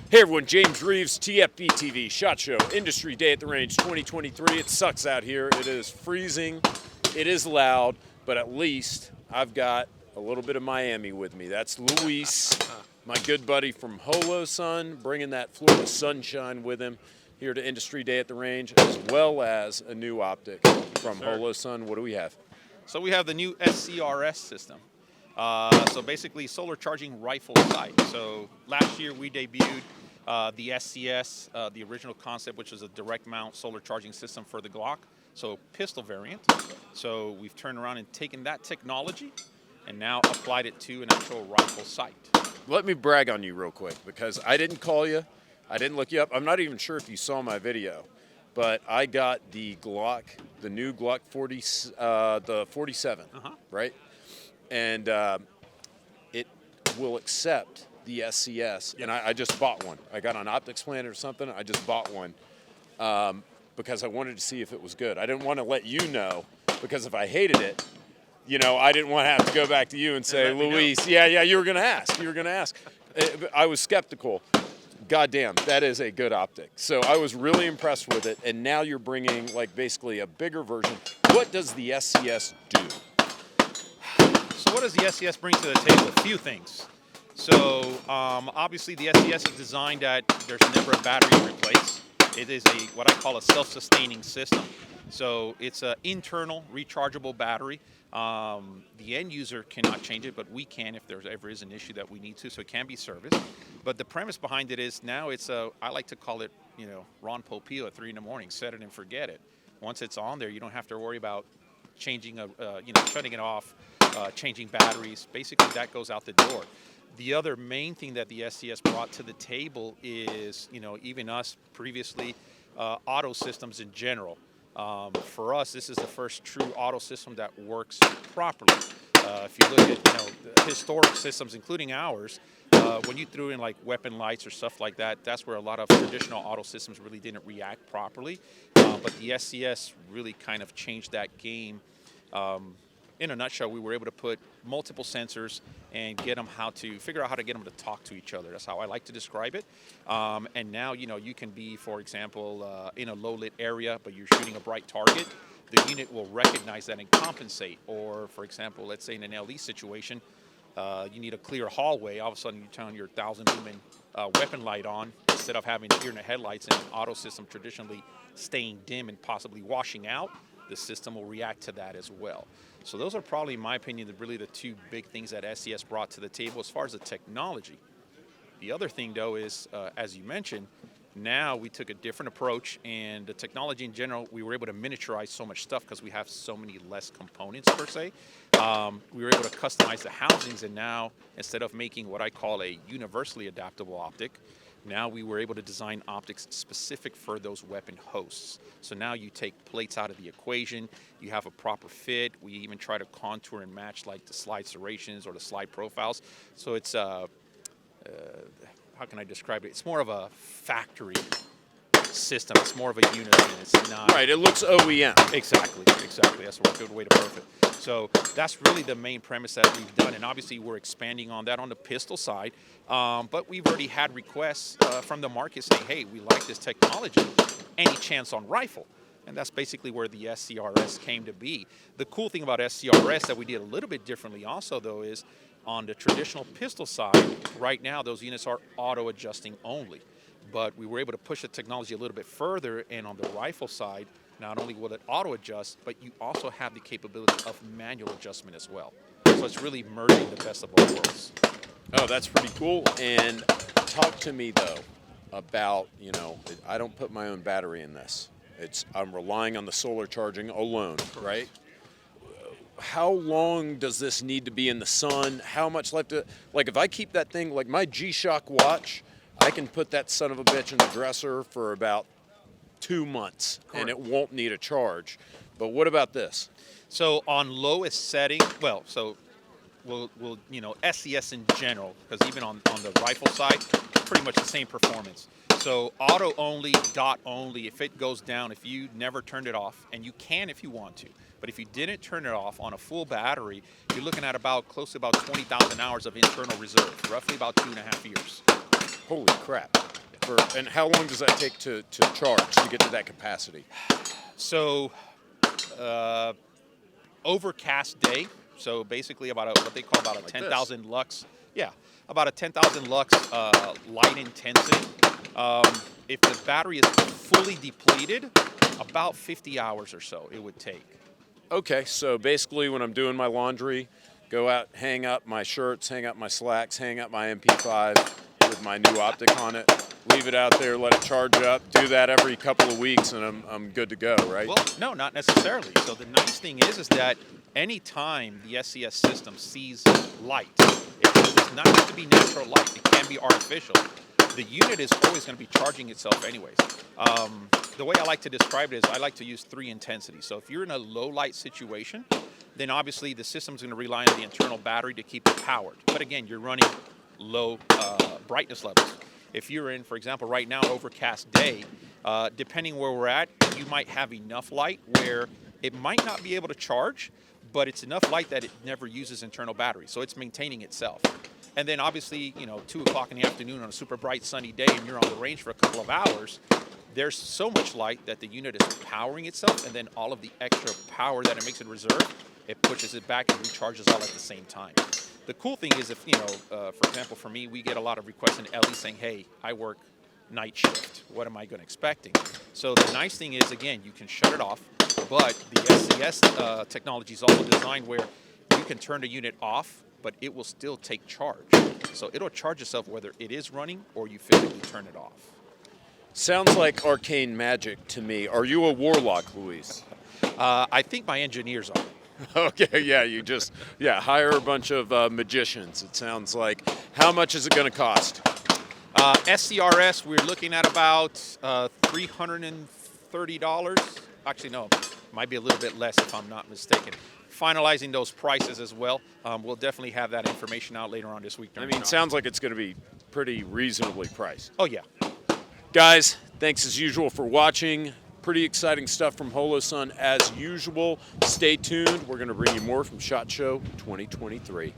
Hey everyone, James Reeves, TFBTV, SHOT Show, Industry Day at the Range 2023. It sucks out here. It is freezing. It is loud, but at least I've got a little bit of Miami with me. That's Luis, my good buddy from Holosun, bringing that Florida sunshine with him here to Industry Day at the Range, as well as a new optic from Holosun. What do we have? So we have the new SCRS system. So basically solar charging rifle sight. So last year we debuted the SCS, the original concept, which is a direct mount solar charging system for the Glock, so pistol variant. So we've turned around and taken that technology and now applied it to an actual rifle sight. Let me brag on you real quick, because I didn't call you, I didn't look you up. I'm not even sure if you saw my video, but I got the Glock, the new Glock 40, the 47, right? And it will accept the SCS, and I just bought one. I got on Optics Planet or something. I just bought one because I wanted to see if it was good. I didn't want to let you know, because if I hated it, you know, I didn't want to have to go back to you and say, Luis, yeah, you were going to ask. You were going to ask. I was skeptical. Goddamn, that is a good optic. So I was really impressed with it, and now you're bringing, like, basically a bigger version. What does the SCS do? So what does the SCS bring to the table? A few things. So obviously the SCS is designed that there's never a battery to replace. It is what I call a self-sustaining system. So it's an internal rechargeable battery. The end user cannot change it, but we can if there ever is an issue that we need to, so it can be serviced. But the premise behind it is now it's I like to call it, you know, Ron Popeil at 3 in the morning, set it and forget it. Once it's on there, you don't have to worry about changing, shutting it off, changing batteries. Basically, that goes out the door. The other main thing that the SCS brought to the table is, you know, even us previously, auto systems in general. For us, this is the first true auto system that works properly. If you look at, you know, historic systems, including ours, when you threw in like weapon lights or stuff like that, that's where a lot of traditional auto systems really didn't react properly. But the SCS really kind of changed that game. In a nutshell, we were able to put multiple sensors and figure out how to get them to talk to each other. That's how I like to describe it. And now, you know, you can be, for example, in a low-lit area, but you're shooting a bright target. The unit will recognize that and compensate. Or, for example, let's say in an LE situation, you need a clear hallway. All of a sudden, you turn your 1,000 lumen weapon light on instead of having deer in the headlights and an auto system traditionally staying dim and possibly washing out. The system will react to that as well. So those are probably, in my opinion, really the two big things that SCS brought to the table as far as the technology. The other thing, though, is, as you mentioned, now we took a different approach, and the technology in general, we were able to miniaturize so much stuff because we have so many less components, per se. We were able to customize the housings, and now, instead of making what I call a universally adaptable optic, now we were able to design optics specific for those weapon hosts. So now you take plates out of the equation, you have a proper fit. We even try to contour and match like the slide serrations or the slide profiles. So it's, how can I describe it? It's more of a factory system. It's more of a unit. It's not. Right, it looks OEM. Exactly. That's a good way to put it. So that's really the main premise that we've done, and obviously we're expanding on that on the pistol side. But we've already had requests from the market saying, hey, we like this technology. Any chance on rifle? And that's basically where the SCRS came to be. The cool thing about SCRS that we did a little bit differently also, though, is on the traditional pistol side, right now those units are auto-adjusting only. But we were able to push the technology a little bit further, and on the rifle side, not only will it auto-adjust, but you also have the capability of manual adjustment as well. So it's really merging the best of both worlds. Oh, that's pretty cool. And talk to me, though, about, you know, I don't put my own battery in this. I'm relying on the solar charging alone, right? How long does this need to be in the sun? How much left to, like, if I keep that thing, like my G-Shock watch, I can put that son of a bitch in the dresser for about 2 months, and it won't need a charge. But what about this? So on lowest setting, well, so we'll you know, SCS in general, because even on the rifle side, pretty much the same performance. So auto only, dot only, if it goes down, if you never turned it off, and you can if you want to, but if you didn't turn it off on a full battery, you're looking at close to about 20,000 hours of internal reserve, roughly about 2.5 years. Holy crap. and how long does that take to charge to get to that capacity? So, overcast day. So basically, what they call about a Like 10,000 lux. Yeah, about a 10,000 lux light intensity. If the battery is fully depleted, about 50 hours or so it would take. Okay, so basically when I'm doing my laundry, go out, hang up my shirts, hang up my slacks, hang up my MP5 with my new optic on it, leave it out there, let it charge up, do that every couple of weeks, and I'm good to go, right? Well, no, not necessarily. So the nice thing is that any time the SCS system sees light, it does not have to be natural light. It can be artificial. The unit is always going to be charging itself anyways. The way I like to describe it is I like to use 3 intensities. So if you're in a low light situation, then obviously the system's going to rely on the internal battery to keep it powered. But again, you're running low brightness levels. If you're in, for example, right now, overcast day, depending where we're at, you might have enough light where it might not be able to charge, but it's enough light that it never uses internal battery. So it's maintaining itself. And then obviously, 2 o'clock in the afternoon on a super bright sunny day and you're on the range for a couple of hours, there's so much light that the unit is powering itself, and then all of the extra power that it makes in reserve, it pushes it back and recharges all at the same time. The cool thing is if, for example, for me, we get a lot of requests in LE saying, hey, I work night shift. What am I going to expecting? So the nice thing is, again, you can shut it off, but the SCS technology is also designed where you can turn the unit off, but it will still take charge. So it'll charge itself whether it is running or you physically turn it off. Sounds like arcane magic to me. Are you a warlock, Luis? I think my engineers are. Okay, yeah, hire a bunch of magicians, it sounds like. How much is it going to cost? SCRS, we're looking at about $330. Actually, no, might be a little bit less if I'm not mistaken. Finalizing those prices as well. We'll definitely have that information out later on this week. Sounds like it's going to be pretty reasonably priced. Oh, yeah. Guys, thanks as usual for watching. Pretty exciting stuff from Holosun as usual. Stay tuned. We're going to bring you more from SHOT Show 2023.